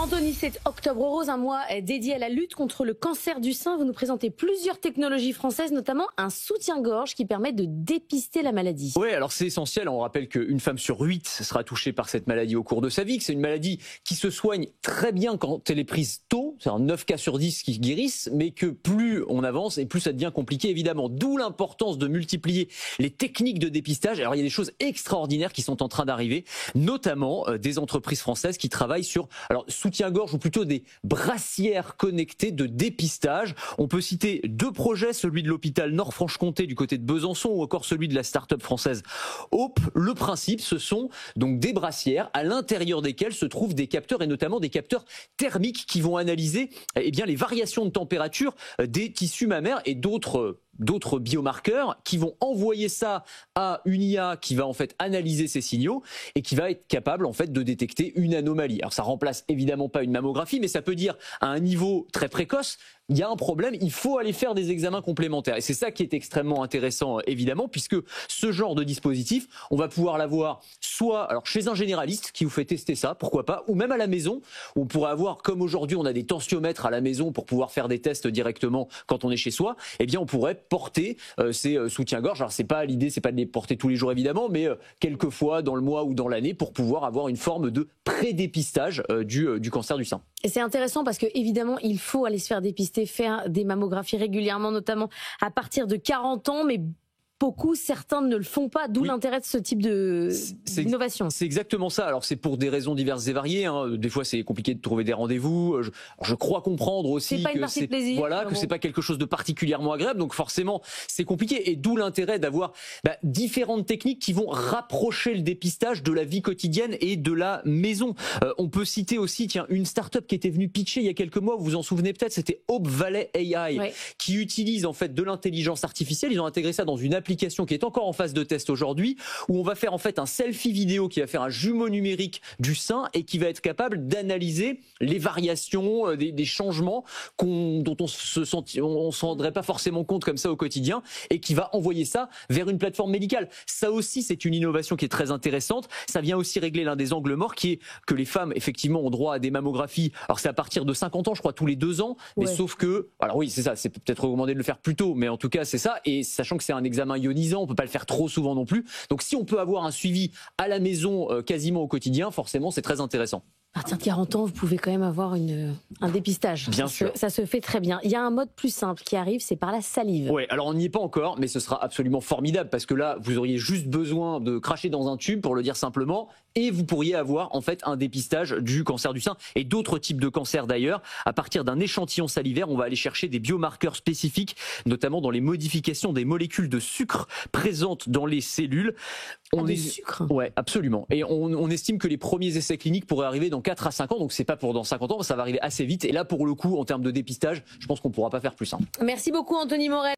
Anthony, c'est Octobre Rose, un mois dédié à la lutte contre le cancer du sein. Vous nous présentez plusieurs technologies françaises, notamment un soutien-gorge qui permet de dépister la maladie. Oui, alors c'est essentiel. On rappelle qu'une femme sur 8 sera touchée par cette maladie au cours de sa vie, que c'est une maladie qui se soigne très bien quand elle est prise tôt. C'est 9 cas sur 10 qui guérissent, mais que plus on avance et plus ça devient compliqué, évidemment. D'où l'importance de multiplier les techniques de dépistage. Alors il y a des choses extraordinaires qui sont en train d'arriver, notamment des entreprises françaises qui travaillent sur soutien-gorge ou plutôt des brassières connectées de dépistage. On peut citer 2 projets, celui de l'hôpital Nord-Franche-Comté du côté de Besançon ou encore celui de la start-up française Hope. Le principe, ce sont donc des brassières à l'intérieur desquelles se trouvent des capteurs et notamment des capteurs thermiques qui vont analyser les variations de température des tissus mammaires et d'autres biomarqueurs qui vont envoyer ça à une IA qui va en fait analyser ces signaux et qui va être capable en fait de détecter une anomalie. Alors ça remplace évidemment pas une mammographie, mais ça peut dire à un niveau très précoce, il y a un problème, il faut aller faire des examens complémentaires. Et c'est ça qui est extrêmement intéressant évidemment, puisque ce genre de dispositif, on va pouvoir l'avoir soit chez un généraliste qui vous fait tester ça, pourquoi pas, ou même à la maison, où on pourrait avoir, comme aujourd'hui on a des tensiomètres à la maison pour pouvoir faire des tests directement quand on est chez soi, eh bien on pourrait porter ces soutiens-gorge. Alors l'idée c'est pas de les porter tous les jours évidemment, mais quelques fois dans le mois ou dans l'année pour pouvoir avoir une forme de pré-dépistage du cancer du sein. Et c'est intéressant parce que évidemment il faut aller se faire dépister, faire des mammographies régulièrement, notamment à partir de 40 ans, mais certains ne le font pas, d'où l'intérêt de ce type d'innovation. C'est exactement ça. Alors c'est pour des raisons diverses et variées. Des fois c'est compliqué de trouver des rendez-vous. Je crois comprendre aussi que c'est pas quelque chose de particulièrement agréable. Donc forcément c'est compliqué. Et d'où l'intérêt d'avoir différentes techniques qui vont rapprocher le dépistage de la vie quotidienne et de la maison. On peut citer aussi une start-up qui était venue pitcher il y a quelques mois. Vous vous en souvenez peut-être. C'était Hope Valley AI qui utilise en fait de l'intelligence artificielle. Ils ont intégré ça dans une application qui est encore en phase de test aujourd'hui, où on va faire en fait un selfie vidéo qui va faire un jumeau numérique du sein et qui va être capable d'analyser les variations, des changements dont on se rendrait pas forcément compte comme ça au quotidien, et qui va envoyer ça vers une plateforme médicale. Ça aussi, c'est une innovation qui est très intéressante. Ça vient aussi régler l'un des angles morts, qui est que les femmes effectivement ont droit à des mammographies. Alors c'est à partir de 50 ans, je crois, tous les 2 ans, mais sauf que, alors oui, c'est ça, c'est peut-être recommandé de le faire plus tôt, mais en tout cas c'est ça. Et sachant que c'est un examen ionisant, on peut pas le faire trop souvent non plus. Donc si on peut avoir un suivi à la maison quasiment au quotidien, forcément c'est très intéressant. À partir de 40 ans, vous pouvez quand même avoir un dépistage. Bien sûr. Ça se fait très bien. Il y a un mode plus simple qui arrive, c'est par la salive. Oui, alors on n'y est pas encore, mais ce sera absolument formidable parce que là, vous auriez juste besoin de cracher dans un tube, pour le dire simplement, et vous pourriez avoir en fait un dépistage du cancer du sein et d'autres types de cancers d'ailleurs. À partir d'un échantillon salivaire, on va aller chercher des biomarqueurs spécifiques, notamment dans les modifications des molécules de sucre présentes dans les cellules. Sucre. Ouais, absolument. Et on estime que les premiers essais cliniques pourraient arriver dans 4 à 5 ans, donc c'est pas pour dans 50 ans, ça va arriver assez vite. Et là, pour le coup, en termes de dépistage, je pense qu'on pourra pas faire plus simple. Merci beaucoup, Anthony Morel.